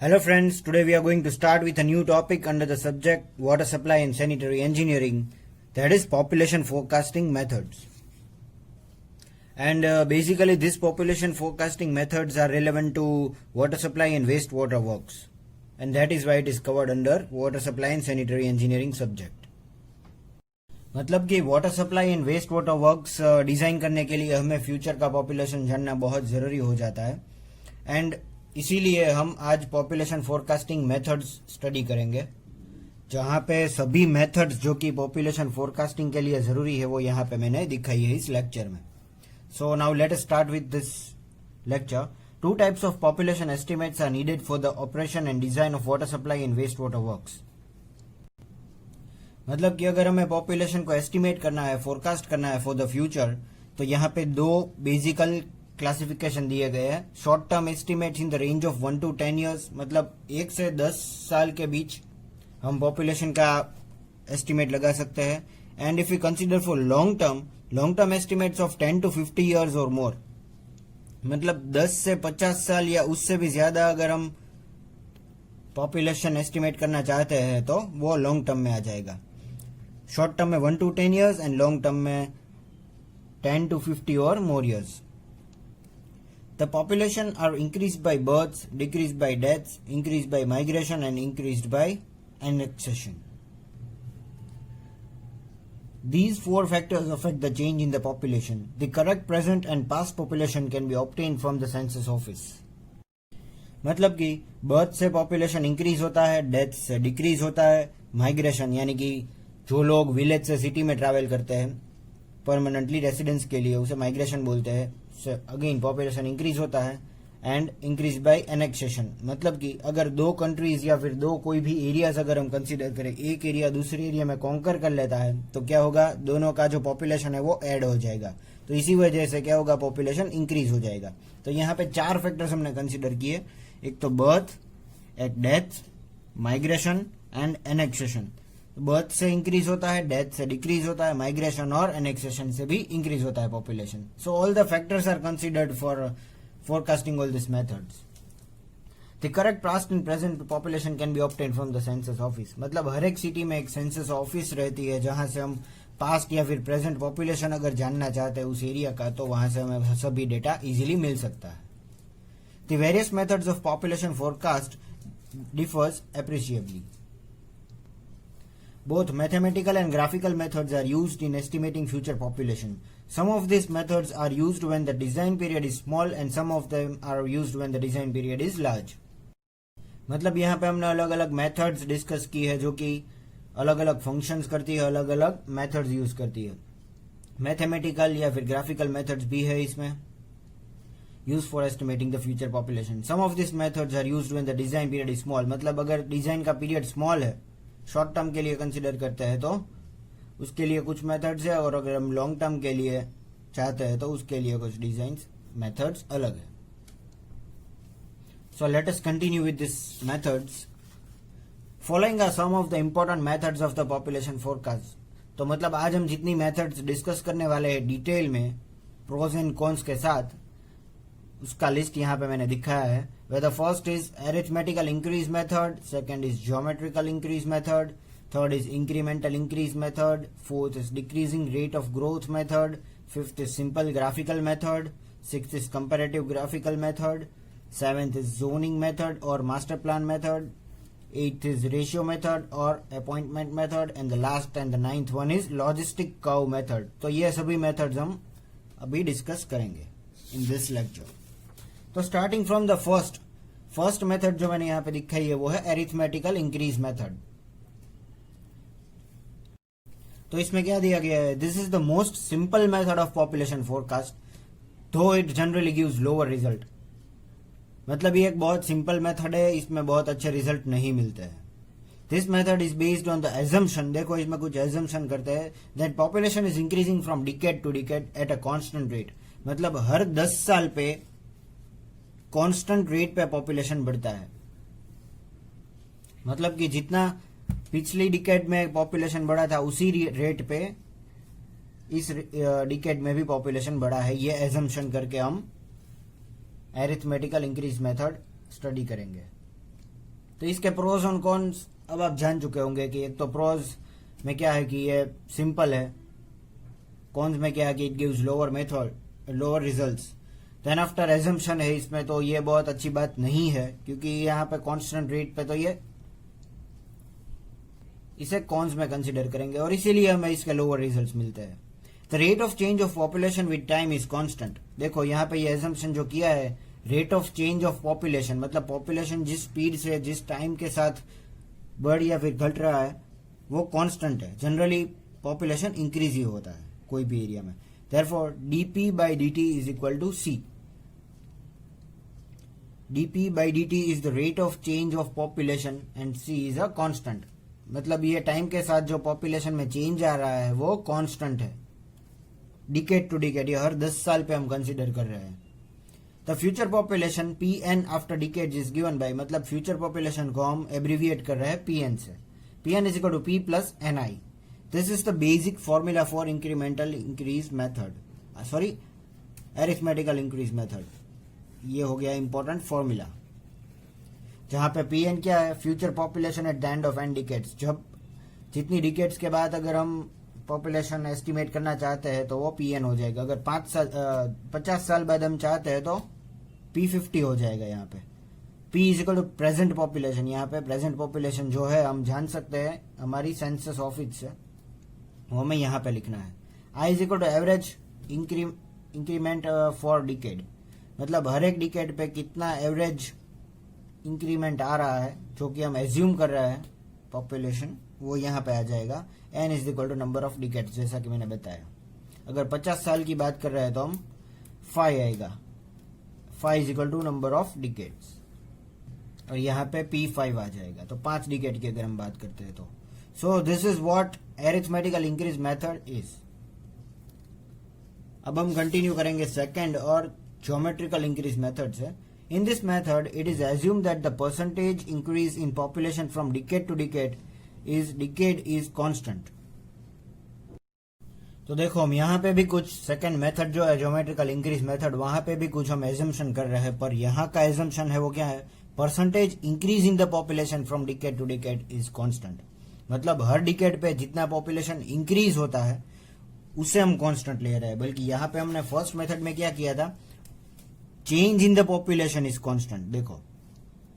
Hello friends, today we are going to start with a new topic under the subject Water Supply and Sanitary Engineering, that is population forecasting methods. And basically these population forecasting methods are relevant to water supply and wastewater works, and that is why it is covered under Water Supply and Sanitary Engineering subject. मतलब कि water supply and waste water works design करने के लिए हमें future का population जानना बहुत ज़रूरी हो जाता है, एंड इसीलिए हम आज पॉपुलेशन फोरकास्टिंग मेथड्स स्टडी करेंगे, जहां पे सभी मेथड्स जो कि पॉपुलेशन फोरकास्टिंग के लिए ज़रूरी है वो यहाँ पे मैंने दिखाई है इस लेक्चर में. So now let us start with this lecture. Two types of population estimates are needed for the operation and design of water supply and waste water works. मतलब कि अगर हमें पॉपुलेशन को एस्टिमेट करना है, फोरकास्ट करना है फॉर द फ्यूचर, तो यहाँ पे दो बेसिकल क्लासिफिकेशन दिए गए हैं. Short term estimates in the range of 1 to 10 years, मतलब 1 से 10 साल के बीच हम पॉपुलेशन का एस्टिमेट लगा सकते हैं. And if you consider for long term estimates of 10 to 50 years और मोर, मतलब 10 से 50 साल या उससे भी ज्यादा अगर हम पॉपुलेशन एस्टिमेट करना चाहते हैं तो वो लॉन्ग टर्म में आ जाएगा. शॉर्ट टर्म में 1 to 10 years and long term में 10 to 50 और मोर years. The population are increased by births, decreased by deaths, increased by migration and increased by annexation. These four factors affect the change in the population. The correct present and past population can be obtained from the census office. मतलब कि birth से population increase होता है, death से decrease होता है, migration यानी कि जो लोग विलेज से सिटी में ट्रैवल करते हैं परमानेंटली रेसिडेंस के लिए उसे माइग्रेशन बोलते हैं. अगेन पॉपुलेशन इंक्रीज होता है एंड इंक्रीज बाय एनेक्सेशन. मतलब कि अगर दो कंट्रीज या फिर दो कोई भी एरियाज अगर हम कंसीडर करें, एक एरिया दूसरे एरिया में कॉन्कर कर लेता है तो क्या होगा, दोनों का जो पॉपुलेशन है वो ऐड हो जाएगा. तो इसी वजह से क्या होगा, पॉपुलेशन इंक्रीज हो जाएगा. तो यहाँ पे 4 फैक्टर्स हमने कंसीडर किए. एक तो बर्थ, एक death, migration and annexation. Birth से इंक्रीज होता है, डेथ से डिक्रीज होता है, माइग्रेशन और एनेक्सेशन से भी इंक्रीज होता है population. So all the factors are considered for forecasting all this methods. The correct past and present population can be obtain from the census office. मतलब हर एक सिटी में एक सेंसस ऑफिस रहती है जहां से हम पास्ट या फिर प्रेजेंट पॉपुलेशन अगर जानना चाहते हैं उस एरिया का, तो वहां से हमें सभी डेटा इजिली मिल सकता है. The various methods of population forecast differs appreciably. Both mathematical and graphical methods are used in estimating future population. Some of these methods are used when the design period is small and some of them are used when the design period is large. मतलब यहाँ पे हमने अलग अलग methods discuss की है जो कि अलग अलग फंक्शंस करती है, अलग अलग मेथड्स यूज करती है. मैथमेटिकल या फिर ग्राफिकल मेथड्स भी है इसमें, use for estimating the future population. Some of this methods are used when the design period is small. मतलब अगर डिजाइन का पीरियड स्मॉल है, शॉर्ट टर्म के लिए कंसीडर करते हैं तो उसके लिए कुछ मेथड्स है, और अगर हम लॉन्ग टर्म के लिए चाहते हैं तो उसके लिए कुछ डिजाइन मेथड्स अलग है. So let us continue with this methods. Following are some of the important methods of the population forecast. तो मतलब आज हम जितनी मेथड्स डिस्कस करने वाले हैं डिटेल में, प्रोज एंड कॉन्स के साथ, उसका लिस्ट यहाँ पे मैंने दिखाया है. Where the first is arithmetical increase method, second is geometrical increase method, third is incremental increase method, fourth is decreasing rate of growth method, fifth is simple graphical method, sixth is comparative graphical method, seventh is zoning method or master plan method, eighth is ratio method or appointment method, and the last and the ninth one is logistic curve method. तो ये सभी methods हम अभी discuss करेंगे in this lecture. तो starting from the first method जो मैंने यहां पे दिखाई है वो है अरिथमेटिकल इंक्रीज मेथड. तो इसमें क्या दिया गया है, this is the most simple method of population forecast, though it generally gives lower result. मतलब ये एक बहुत सिंपल मेथड है, इसमें बहुत अच्छे रिजल्ट नहीं मिलते हैं. This method is based on the assumption. देखो इसमें कुछ एजम्पशन करते हैं that population is increasing from decade to decade at a constant rate. मतलब हर 10 साल पे कांस्टेंट रेट पे पॉपुलेशन बढ़ता है. मतलब कि जितना पिछली डिकेड में पॉपुलेशन बढ़ा था उसी रेट पे इस डिकेड में भी पॉपुलेशन बढ़ा है. ये एजम्पशन करके हम अरिथमेटिकल इंक्रीज मेथड स्टडी करेंगे. तो इसके प्रोज और कॉन्स अब आप जान चुके होंगे कि एक तो प्रोज में क्या है कि ये सिंपल है, कॉन्स में क्या है कि it gives lower method lower results. Then after assumption है इसमें, तो ये बहुत अच्छी बात नहीं है क्योंकि यहाँ पे कांस्टेंट रेट पे तो ये इसे कॉन्स में कंसीडर करेंगे और इसीलिए हमें इसके लोअर रिजल्ट्स मिलते हैं। The rate of change of population with time is constant. देखो यहाँ पे ये एजम्पशन जो किया है, rate of change of population मतलब पॉपुलेशन जिस स्पीड से जिस टाइम के साथ बढ़ या फिर घट रहा है वो कांस्टेंट है। जनरली पॉपुलेशन इंक्रीज ही होता है कोई भी एरिया में। Therefore dp by dt is equal to c. dp by dt is the rate of change of population and c is a constant. मतलब ये टाइम के साथ जो पॉपुलेशन में चेंज आ रहा है वो कांस्टेंट है, डिकेड टू डिकेड, ये हर 10 साल पे हम कंसीडर कर रहे हैं। The future population pn after decade is given by, मतलब फ्यूचर पॉपुलेशन को हम एब्रीविएट कर रहे हैं pn से। pn is equal to p plus ni. This is the basic formula for incremental increase method, sorry arithmetical increase method. ये हो गया इंपॉर्टेंट फॉर्मूला, जहां पे pn क्या है, future population at the end of n decades. जब जितनी decades के बाद अगर हम पॉपुलेशन एस्टिमेट करना चाहते हैं तो वो pn हो जाएगा। अगर 50 साल बाद हम चाहते हैं तो p50 हो जाएगा। यहाँ पे p is equal to present population. यहाँ पे प्रेजेंट पॉपुलेशन जो है हम जान सकते हैं हमारी सेंसस ऑफिस से, वो हमें यहाँ पे लिखना है। i is equal to average increment for decade, मतलब हर एक डिकेड पे कितना एवरेज इंक्रीमेंट आ रहा है जो कि हम एज्यूम कर रहे हैं पॉपुलेशन, वो यहाँ पे आ जाएगा। n is equal to number of decades, जैसा कि मैंने बताया। अगर 50 साल की बात कर रहे हैं तो हम 5 आएगा, 5 is equal to number of decades, और यहाँ पे p5 आ जाएगा। तो 5 डिकेड की अगर हम बात करते हैं तो so this is what arithmetical increase method is. अब हम कंटिन्यू करेंगे सेकेंड और ज्योमेट्रिकल इंक्रीज मेथड से। In this method, it is assumed that the percentage increase in population from decade to decade is constant. तो देखो हम यहाँ पे भी कुछ सेकेंड मेथड जो है ज्योमेट्रिकल इंक्रीज मेथड, वहां पे भी कुछ हम एजम्पशन कर रहे हैं, पर यहाँ का एजम्पशन है वो क्या है, percentage increase in the population from decade to decade is constant. मतलब हर डिकेड पे जितना पॉपुलेशन इंक्रीज होता है उसे हम कांस्टेंट ले रहे हैं। बल्कि यहाँ पे हमने फर्स्ट मेथड में क्या किया था, change in the population is constant. देखो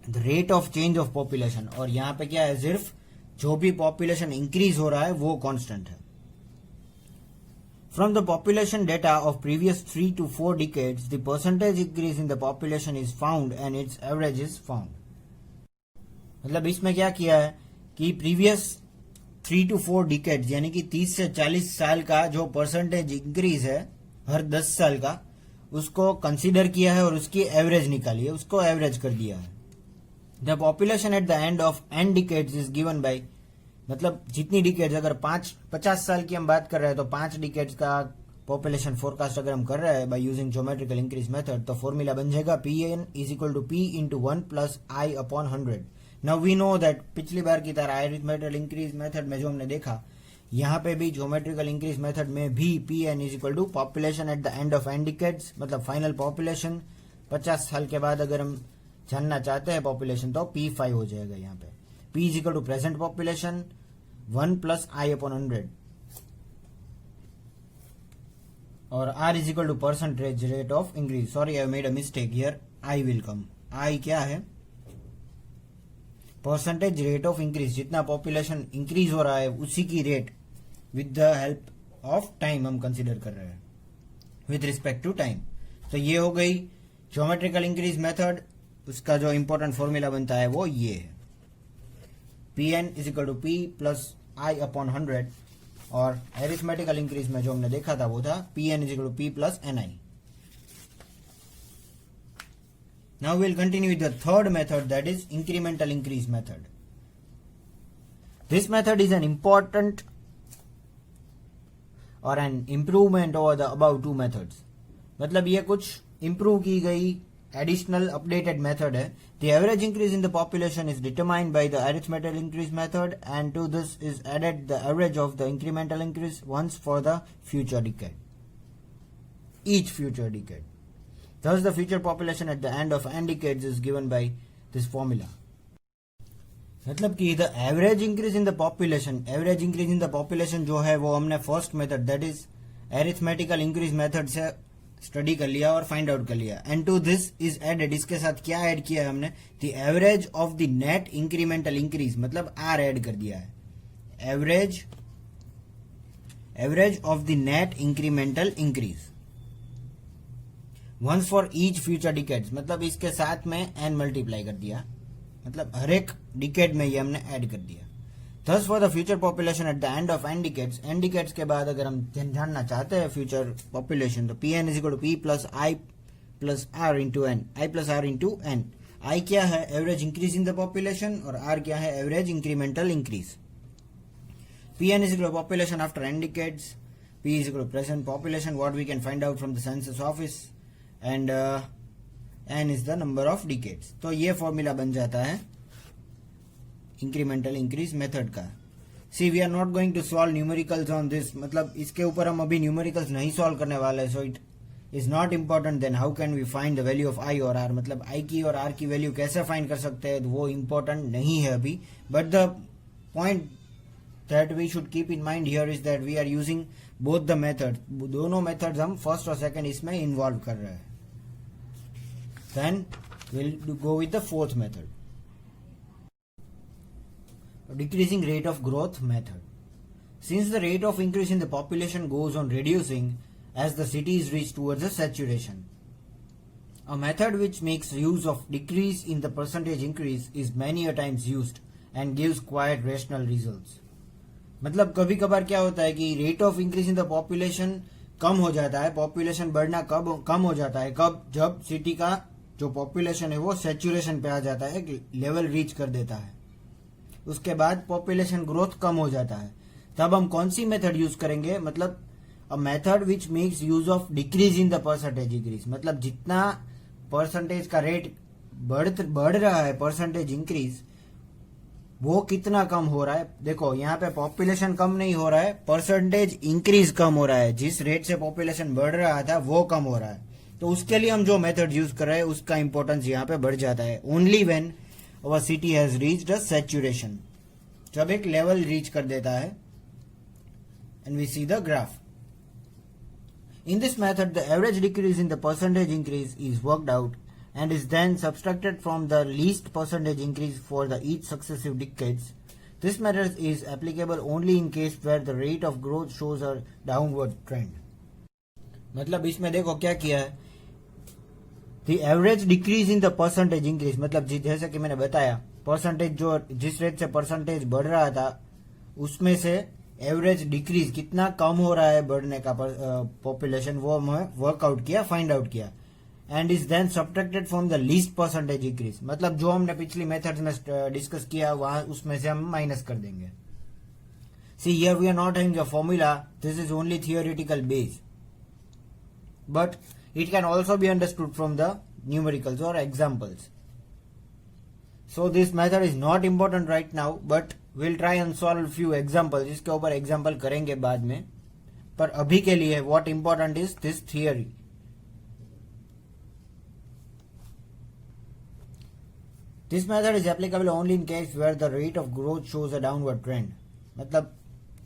the rate of change of population, और यहाँ पे क्या है, सिर्फ जो भी पॉपुलेशन इंक्रीज हो रहा है वो कांस्टेंट है। From the population data of previous 3 to 4 decades the percentage increase in the population is found and it's average is found. मतलब इसमें क्या किया है कि प्रीवियस 3 to 4 डिकेड्स यानी कि 30 से 40 साल का जो परसेंटेज इंक्रीज है हर 10 साल का, उसको कंसीडर किया है और उसकी एवरेज निकाली है, उसको एवरेज कर दिया है। The population at the end of n decades is given by, मतलब जितनी डिकेड्स, अगर 50 साल की हम बात कर रहे हैं तो 5 डिकेड्स का पॉपुलेशन फोरकास्ट अगर हम कर रहे हैं by using geometrical increase method, तो फॉर्मूला बन जाएगा pn is equal to p into 1 plus i upon 100। Now we know that पिछली बार की तरह अरिथमेटिकल इंक्रीज मेथड में जो हमने देखा, यहाँ पे भी ज्योमेट्रिकल इंक्रीज मेथड में भी pn is equal to population at the end of n decades, मतलब फाइनल पॉपुलेशन 50 साल के बाद अगर हम जानना चाहते हैं पॉपुलेशन तो p5 हो जाएगा। यहाँ पे p is equal to present population 1 plus i upon 100, और r is equal to percentage rate of increase. Sorry I made a mistake here, i will come. i क्या है, परसेंटेज रेट ऑफ इंक्रीज, जितना population increase हो रहा है उसी की rate with the help of time हम कंसीडर कर रहे हैं, विद रिस्पेक्ट टू टाइम। तो ये हो गई ज्योमेट्रिकल इंक्रीज मेथड। उसका जो इंपॉर्टेंट फॉर्मूला बनता है वो ये है, pn is equal to p plus i upon 100, और अरिथमेटिकल इंक्रीज में जो हमने देखा था वो था pn is equal to p plus ni। Now we'll continue with the third method, that is incremental increase method. This method is an important or an improvement over the above two methods. मतलब ये कुछ improve की गई additional updated method है. The average increase in the population is determined by the arithmetical increase method, and to this is added the average of the incremental increase once for the future decade. Each future decade. Thus the future population at the end of n decades is given by this formula. मतलब कि the average increase in the population, average increase in the population जो है वो हमने first method that is arithmetical increase method से study कर लिया और फाइंड आउट कर लिया. And to this is added, इसके साथ क्या ऐड किया है हमने, the average of the net incremental increase, मतलब आर ऐड कर दिया है. Average of the net incremental increase once for each future decades, मतलब इसके साथ में एन मल्टीप्लाई कर दिया, मतलब हर एक डिकेड में ये हमने ऐड कर दिया. Thus for the future population at the end of n decades के बाद अगर हम जानना चाहते हैं फ्यूचर पॉपुलेशन, तो P n is equal to P plus I plus R into n, I plus R into n. I क्या है, average increase in the population, और आर क्या है, average incremental increase. P n is equal to population after n decades, P is equal to present population what we can find out from the census office, and n is the number of decades. तो ये formula बन जाता है incremental increase method का. See we are not going to solve numericals on this, मतलब इसके ऊपर हम अभी न्यूमेरिकल्स नहीं सॉल्व करने वाले. So it is not important. Then how can we find the value of I और आर, मतलब आई की और आर की वैल्यू कैसे फाइंड कर सकते हैं, वो इम्पोर्टेंट नहीं है अभी. But the point that we should keep in mind here is that we are using both the method, दोनों मेथड्स हम फर्स्ट और सेकंड इसमें इन्वॉल्व कर रहे हैं. Then we'll go with the fourth method, decreasing rate of growth method. Since the rate of increase in the population goes on reducing as the cities reach towards the saturation, a method which makes use of decrease in the percentage increase is many a times used and gives quite rational results. मतलब कभी कभार क्या होता है कि rate of increase in the population कम हो जाता है, पॉपुलेशन बढ़ना कम हो जाता है कब, जब सिटी का जो पॉपुलेशन है वो सैचुरेशन पे आ जाता है, लेवल रीच कर देता है. उसके बाद पॉपुलेशन ग्रोथ कम हो जाता है. तब हम कौन सी मेथड यूज करेंगे, मतलब a method which makes use of decrease in the percentage increase, मतलब जितना परसेंटेज का रेट बढ़ रहा है, परसेंटेज इंक्रीज, वो कितना कम हो रहा है. देखो यहाँ पे पॉपुलेशन कम नहीं हो रहा है, परसेंटेज इंक्रीज कम हो रहा है. जिस रेट से पॉपुलेशन बढ़ रहा था वो कम हो रहा है. तो उसके लिए हम जो मेथड यूज कर रहे हैं उसका इंपॉर्टेंस यहाँ पे बढ़ जाता है. Only when our city has reached a saturation, जब एक लेवल रीच कर देता है. And we see the graph. In this method the average decrease in the percentage increase is worked out and is then subtracted from the least percentage increase for the each successive decades. This method is applicable only in case where the rate of growth shows a downward trend. मतलब इसमें देखो क्या किया है, the average decrease in the percentage increase, मतलब जैसे कि मैंने बताया परसेंटेज जो जिस रेट से परसेंटेज बढ़ रहा था उसमें से एवरेज डिक्रीज कितना कम हो रहा है बढ़ने का पॉपुलेशन, वो हमें वर्कआउट किया, फाइंड आउट किया. And is then subtracted from the least percentage increase, मतलब जो हमने पिछली मेथड में डिस्कस किया वहां उसमें से हम माइनस कर देंगे. See here we are not having a formula, this is only theoretical base, but it can also be understood from the numericals और examples. So this method is not important right now, but will try and solve few example, जिसके ऊपर example करेंगे बाद में. पर अभी के लिए what important is this theory. This method is applicable only in case where the rate of growth shows a downward trend. मतलब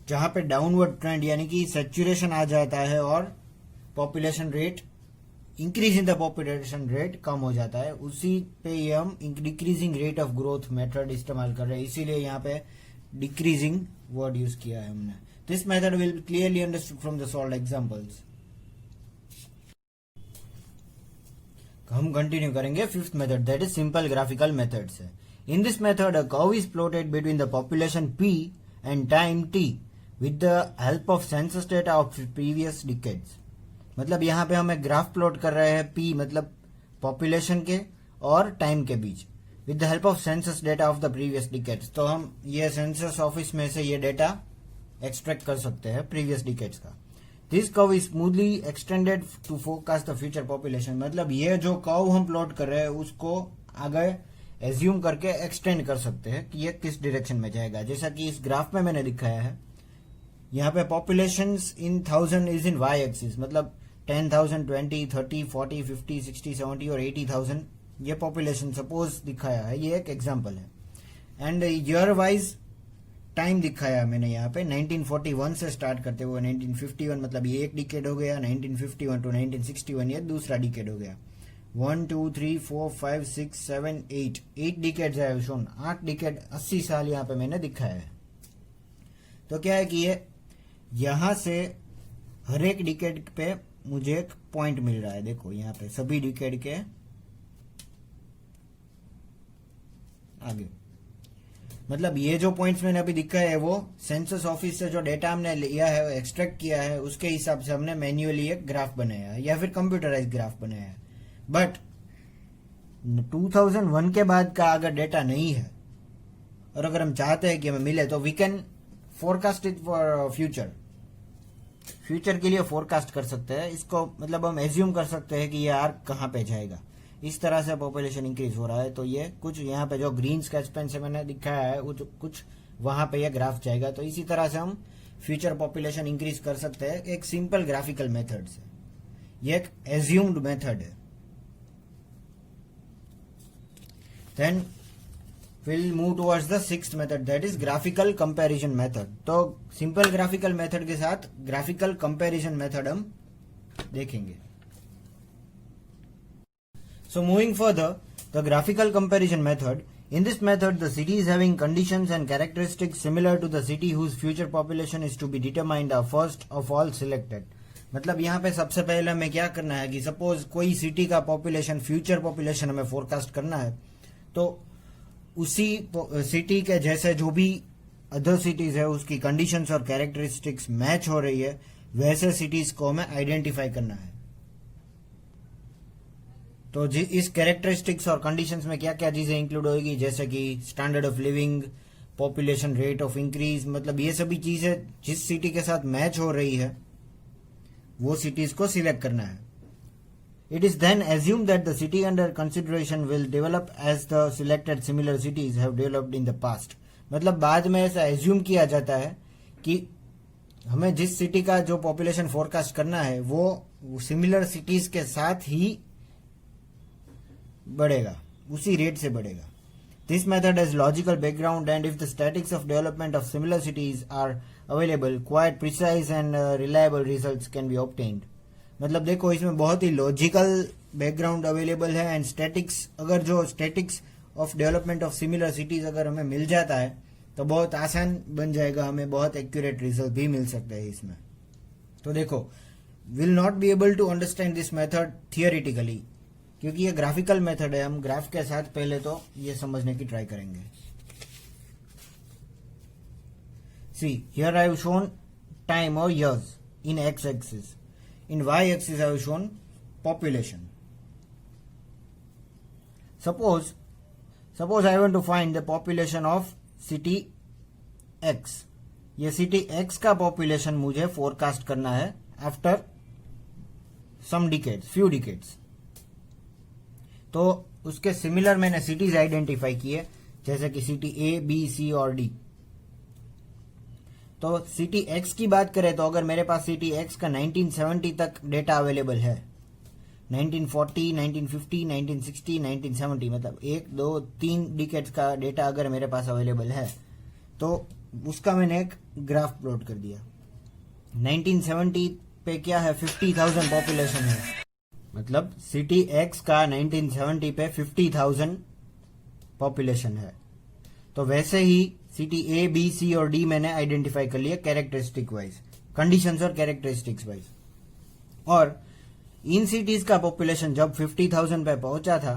जहां पे डाउनवर्ड ट्रेंड यानी कि सैचुरेशन आ जाता है और population rate increase in the population rate कम हो जाता है, उसी पे ये हम decreasing rate of growth method इस्तेमाल कर रहे हैं, इसीलिए यहाँ पे डिक्रीजिंग वर्ड यूज किया है हमने. This method will clearly understood from the solved examples. हम कंटिन्यू करेंगे fifth method, that is simple graphical method से. In this method a curve is plotted between the population p and time t with the help of census data of previous decades. मतलब यहाँ पे हम एक graph plot कर रहे हैं, p मतलब पॉपुलेशन के और टाइम के बीच, with the help of census data of the previous decades. तो हम ये सेंसस ऑफिस में से ये डेटा एक्सट्रैक्ट कर सकते हैं प्रीवियस डिकेड्स का. This curve is smoothly extended to forecast the future population. मतलब ये जो कर्व हम प्लॉट कर रहे हैं उसको आगे एज्यूम करके एक्सटेंड कर सकते हैं कि ये किस डायरेक्शन में जाएगा. जैसा कि इस ग्राफ में मैंने दिखाया है, यहाँ पे population in 1000 is in Y axis, मतलब 10,000, 20, 30, 40, 50, 60, 70 और 80,000 ये पॉपुलेशन सपोज दिखाया है. ये एक एग्जाम्पल है. एंड ईयर वाइज टाइम दिखाया मैंने यहाँ पे 1941 से स्टार्ट करते हुए 1951, मतलब ये एक डिकेड हो गया, 1951 टू 1961 ये दूसरा डिकेड हो गया। 1 2 3 4 5 6 7 8 डिकेड्स है शोन, 8 डिकेड 80 साल यहाँ पे मैंने दिखाया है। तो क्या है कि ये यहां से हर एक डिकेड पे मुझे एक पॉइंट मिल रहा है। देखो यहाँ पे सभी डिकेड के आगे, मतलब ये जो पॉइंट्स मैंने अभी दिखाए है वो सेंसस ऑफिस से जो डेटा हमने लिया है, एक्सट्रैक्ट किया है, उसके हिसाब से हमने मैन्युअली एक ग्राफ बनाया है या फिर कंप्यूटराइज ग्राफ बनाया है। बट 2001 के बाद का अगर डेटा नहीं है और अगर हम चाहते हैं कि हमें मिले तो we can forecast it for future के लिए फोरकास्ट कर सकते हैं इसको, मतलब हम एज्यूम कर सकते हैं कि ये आर्क कहाँ पे जाएगा। इस तरह से पॉपुलेशन इंक्रीज हो रहा है, तो ये कुछ यहाँ पे जो ग्रीन स्केच पेन से मैंने दिखाया है कुछ वहां पे ये ग्राफ जाएगा। तो इसी तरह से हम फ्यूचर पॉपुलेशन इंक्रीज कर सकते हैं एक सिंपल ग्राफिकल मेथड से। ये एक एज्यूम्ड मेथड है। Then we'll move towards the sixth method, that is graphical comparison method। तो सिंपल ग्राफिकल मेथड के साथ ग्राफिकल कंपैरिजन मेथड हम देखेंगे। So moving further, the graphical comparison method, in this method the cities having conditions and characteristics similar to the city whose future population is to be determined are first of all selected। मतलब यहाँ पे सबसे पहले हमें क्या करना है कि सपोज कोई सिटी का पॉपुलेशन, फ्यूचर पॉपुलेशन हमें फोरकास्ट करना है, तो उसी सिटी के जैसे जो भी अदर सिटीज है उसकी कंडीशंस और कैरेक्टरिस्टिक्स मैच हो रही है, वैसे सिटीज को हमें आइडेंटिफाई करना है। तो इस कैरेक्टरिस्टिक्स और कंडीशंस में क्या क्या चीजें इंक्लूड होगी, जैसे कि standard of living, population rate of increase, मतलब ये सभी चीजें जिस सिटी के साथ मैच हो रही है वो सिटीज को सिलेक्ट करना है। It is then assumed that the city under consideration will develop as the selected similar cities have developed in the past। मतलब बाद में ऐसा एज्यूम किया जाता है कि हमें जिस सिटी का जो पॉपुलेशन फोरकास्ट करना है वो सिमिलर सिटीज के साथ ही बढ़ेगा, उसी रेट से बढ़ेगा। This method has logical background and if the statistics of development of similar cities are available, quite precise and reliable results can be obtained। मतलब देखो इसमें बहुत ही लॉजिकल बैकग्राउंड अवेलेबल है एंड स्टैटिक्स, अगर जो statics of development of similar cities अगर हमें मिल जाता है तो बहुत आसान बन जाएगा, हमें बहुत एक्यूरेट रिजल्ट भी मिल सकता है इसमें। तो देखो will not be able to understand this method theoretically, क्योंकि ये ग्राफिकल मेथड है। हम ग्राफ के साथ पहले तो ये समझने की ट्राई करेंगे। See here I have shown time और years in X axis, in y-axis I have shown population। Suppose I want to find the population of city X। ये सिटी X का पॉपुलेशन मुझे फोरकास्ट करना है after some decades, few decades. तो उसके similar मैंने cities identify किए, जैसे कि सिटी A, B, C और D। तो सिटी एक्स की बात करें तो अगर मेरे पास सिटी एक्स का 1970 तक डेटा अवेलेबल है, 1940, 1950, 1960, 1970, मतलब 1 2 3 डिकेड्स का डेटा अगर मेरे पास अवेलेबल है तो उसका मैंने एक ग्राफ प्लॉट कर दिया। 1970 पे क्या है, 50,000 पॉपुलेशन है, मतलब सिटी एक्स का 1970 पे 50,000 पॉपुलेशन है। तो वैसे ही सिटी ए, बी, सी और डी मैंने आइडेंटिफाई कर लिया कैरेक्टरिस्टिक वाइज, कंडीशंस और कैरेक्टरिस्टिक्स वाइज। और इन सिटीज का पॉपुलेशन जब 50,000 पे पहुंचा था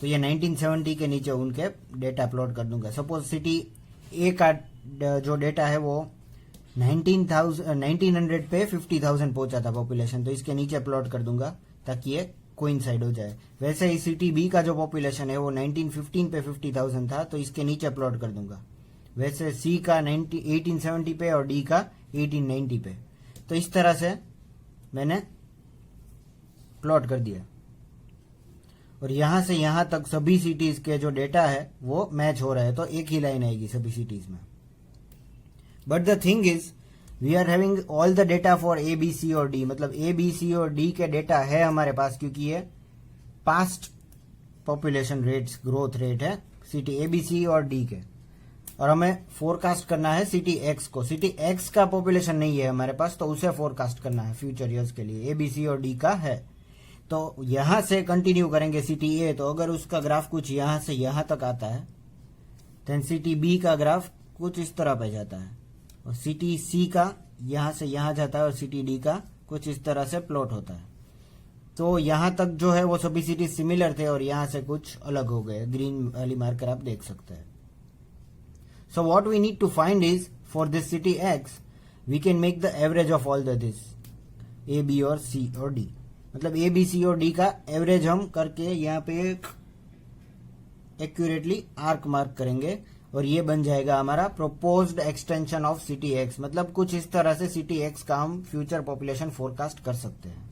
तो ये 1970 के नीचे उनके डेटा प्लॉट कर दूंगा। सपोज सिटी ए का जो डेटा है वो 1900 पे 50,000 पहुंचा था पॉपुलेशन, तो इसके नीचे प्लॉट कर दूंगा ताकि ये कोइंसाइड हो जाए। वैसे ही सिटी बी का जो पॉपुलेशन है वो 1915 पे 50,000 था, तो इसके नीचे प्लॉट कर दूंगा। वैसे सी का 1870 पे और डी का 1890 पे। तो इस तरह से मैंने प्लॉट कर दिया और यहां से यहां तक सभी सिटीज के जो डेटा है वो मैच हो रहा है, तो एक ही लाइन आएगी सभी सिटीज में। But the thing is we are having all the data for A, B, C और डी, मतलब ए, बी, सी और डी के डेटा है हमारे पास, क्योंकि ये past population rates, growth rate है सिटी ए, बी, सी और डी के। और हमें फोरकास्ट करना है सिटी एक्स को। सिटी एक्स का पॉपुलेशन नहीं है हमारे पास, तो उसे फोरकास्ट करना है फ्यूचर ईयर्स के लिए। ए, बी, सी और डी का है, तो यहां से कंटिन्यू करेंगे सिटी ए। तो अगर उसका ग्राफ कुछ यहां से यहां तक आता है, देन सिटी बी का ग्राफ कुछ इस तरह पे जाता है, और सिटी सी का यहां से यहां जाता है, और सिटी डी का कुछ इस तरह से प्लॉट होता है। तो यहां तक जो है वो सभी सिटी सिमिलर थे, और यहां से कुछ अलग हो गए। ग्रीन वाली मार्कर आप देख सकते हैं। So what we need to find is for this city X we can make the average of all the this A, B और सी और डी। मतलब ए, बी, सी और डी का एवरेज हम करके यहाँ पे एक्यूरेटली आर्क मार्क करेंगे, और ये बन जाएगा हमारा proposed extension of city x. मतलब कुछ इस तरह से सिटी एक्स का हम फ्यूचर पॉपुलेशन फोरकास्ट कर सकते हैं।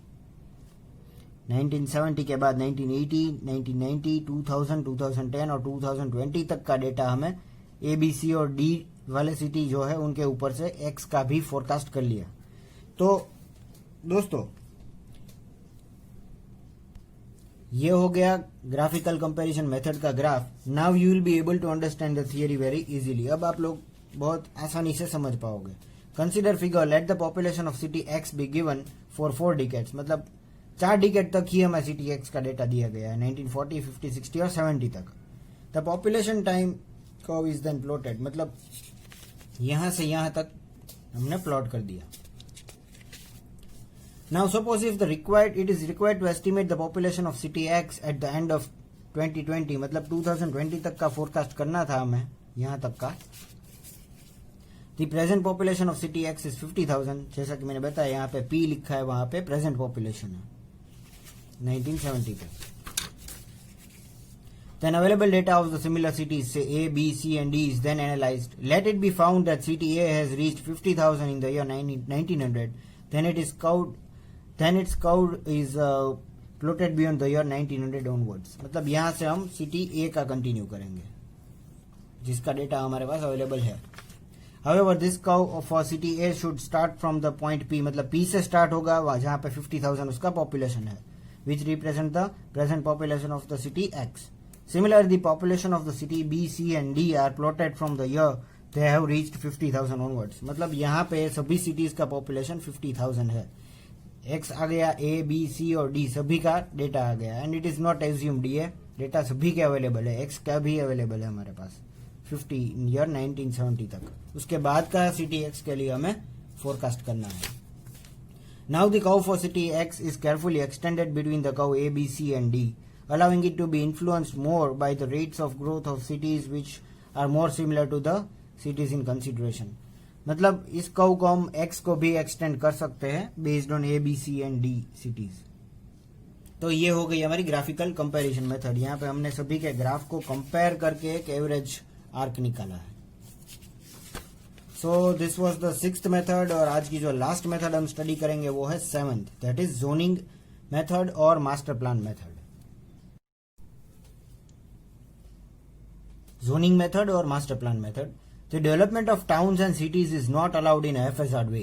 1970 के बाद 1980, 1990, 2000, 2010 और 2020 तक का डेटा हमें ए, बी, सी और डी वाले सिटी जो है उनके ऊपर से एक्स का भी फोरकास्ट कर लिया। तो दोस्तों ये हो गया ग्राफिकल कंपैरिजन मेथड का graph. Now you will be able to understand the theory very easily. अब आप लोग बहुत आसानी से समझ पाओगे। Consider figure, let the population of city X be given for 4 decades. मतलब 4 डिकेड तक ही हमें सिटी एक्स का डेटा दिया गया है, 1940, 50, 60 और 70 तक। The population time curve is then plotted. मतलब यहां से यहां तक हमने प्लॉट कर दिया। Now suppose if it is required to estimate the population of city X at the end of 2020, मतलब 2020 तक का फोरकास्ट करना था हमें यहां तक का। The present population of city X is 50,000। जैसा कि मैंने बताया यहाँ पे P लिखा है, वहां पे प्रेजेंट पॉपुलेशन है 1970 तक। Then available data of the similar cities say A, B, C and D is then analyzed. Let it be found that city A has reached 50,000 in the year 1900. Then its curve is plotted beyond the year 1900 onwards। मतलब यहां से हम city ए का continue करेंगे जिसका data हमारे पास available है। However, this curve for city A should start from the point P। मतलब P से स्टार्ट होगा जहां पे 50,000 उसका पॉपुलेशन है, which represent the present population of the city X। Similarly, the population of the city B, C and D are plotted from the year they have reached 50,000 onwards। मतलब यहाँ पे सभी सिटीज का पॉपुलेशन 50,000 है। X आ गया, ए, B, C और D सभी का डेटा आ गया। And it is not assumed, ये डेटा सभी के अवेलेबल है, एक्स का भी अवेलेबल है हमारे पास 50 ईयर 1970 तक। उसके बाद का सिटी एक्स के लिए हमें फोरकास्ट करना है। Now the curve for city X is carefully extended between the curve A, B, C and D, allowing it to be influenced more by the rates of growth of cities which are more similar to the cities in consideration। मतलब इस curve को हम x को भी extend कर सकते हैं based on A, B, C and D cities. तो ये हो गई हमारी ग्राफिकल कंपैरिजन मेथड। यहाँ पे हमने सभी के ग्राफ को कंपेयर करके एक एवरेज आर्क निकाला है। So this was the 6th method, और आज की जो लास्ट मेथड हम स्टडी करेंगे वो है 7th, that is zoning method और master plan method. zoning method or master plan method, the development of towns and cities is not allowed in a haphazard way।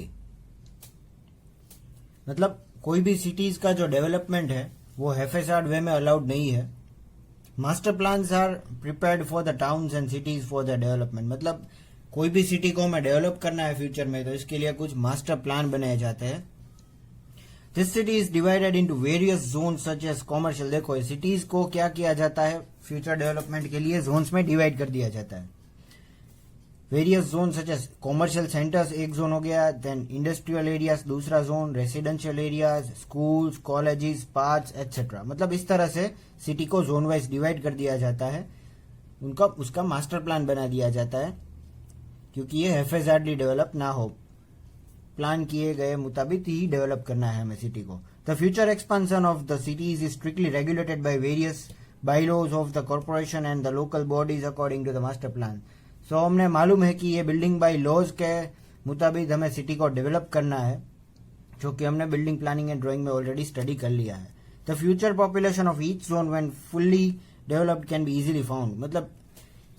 मतलब कोई भी सिटीज का जो डेवलपमेंट है वो haphazard वे में अलाउड नहीं है। Master plans are prepared for the towns and cities for the development. मतलब कोई भी सिटी को हमें डेवलप करना है फ्यूचर में, तो इसके लिए कुछ मास्टर प्लान बनाए जाते हैं। This city is divided into various zone such as commercial. देखो सिटीज को क्या किया जाता है फ्यूचर डेवलपमेंट के लिए, जोन्स में डिवाइड कर दिया जाता है। Various zone such as commercial centres एक जोन हो गया, देन इंडस्ट्रियल एरियाज दूसरा zone, residential areas, schools, colleges, parks etcetera. मतलब इस तरह से सिटी को जोन वाइज डिवाइड कर दिया जाता है, उसका मास्टर प्लान बना दिया जाता है, क्योंकि ये हैफेजार्डली डेवलप ना हो, प्लान किए गए मुताबिक ही डेवलप करना है हमें सिटी को। The future expansion of the cities is strictly regulated by various bylaws of the corporation and the local bodies according to the master plan। So हमने मालूम है कि ये बिल्डिंग बाय लॉज के मुताबिक हमें सिटी को डेवलप करना है, जो कि हमने बिल्डिंग प्लानिंग एंड ड्राइंग में ऑलरेडी स्टडी कर लिया है। The future population of each zone when fully developed can be easily found. मतलब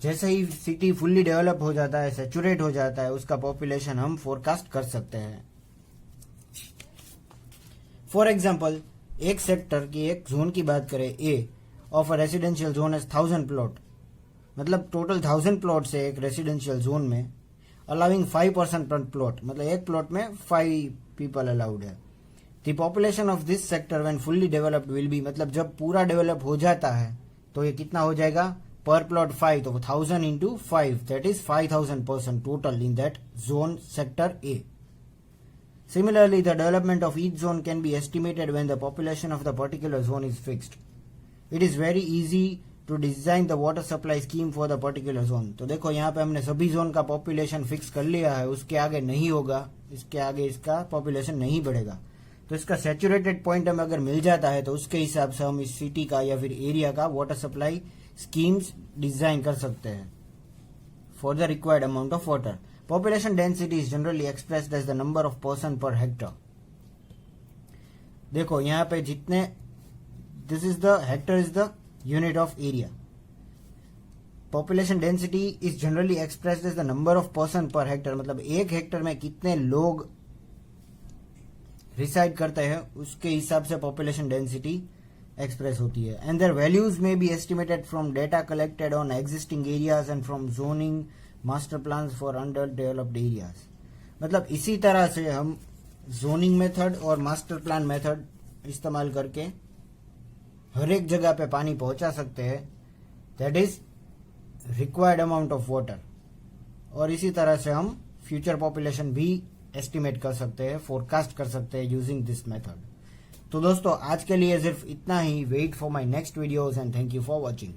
जैसे ही सिटी फुल्ली डेवलप हो जाता है, सेचुरेट हो जाता है, उसका पॉपुलेशन हम फोरकास्ट कर सकते हैं। फॉर एग्जाम्पल एक सेक्टर की एक जोन की बात करें, A of a residential zone as 1000 plot, मतलब टोटल 1000 प्लॉट्स है एक रेसिडेंशियल जोन में, अलाउिंग 5% पर प्लॉट, मतलब एक प्लॉट में 5 पीपल अलाउड है। The population of this sector when fully developed will be, मतलब जब पूरा डेवलप हो जाता है तो ये कितना हो जाएगा, पर प्लॉट 5, तो 1000 into 5, that is 5000 person total in that zone sector A. Similarly, the development of each zone can be estimated when the population of the particular zone is fixed. It is very easy to design the water supply scheme for the particular zone. तो देखो यहाँ पे हमने सभी zone का population fix कर लिया है, उसके आगे नहीं होगा, इसके आगे इसका पॉपुलेशन नहीं बढ़ेगा। तो इसका सैचुरेटेड पॉइंट हमें अगर मिल जाता है तो उसके हिसाब से हम इस सिटी का या फिर एरिया का वाटर सप्लाई स्कीम्स डिजाइन कर सकते हैं for the required amount of water. Population density is generally expressed as the number of person per hectare. देखो यहाँ पे जितने, this is the hectare is the unit of area. Population density is generally expressed as the number of person per hectare, मतलब एक Hector में कितने लोग reside करते हैं उसके हिसाब से पॉपुलेशन डेंसिटी एक्सप्रेस होती है। एंड देयर वैल्यूज में B estimated from data collected on existing areas and from zoning master plan for under developed areas. मतलब इसी तरह से हम जोनिंग मेथड और मास्टर प्लान मेथड इस्तेमाल करके हर एक जगह पे पानी पहुंचा सकते हैं, that is required amount of water. और इसी तरह से हम फ्यूचर पॉपुलेशन भी एस्टिमेट कर सकते हैं, फोरकास्ट कर सकते हैं यूजिंग दिस मेथड। तो दोस्तों आज के लिए सिर्फ इतना ही। Wait for my next videos and thank you for watching.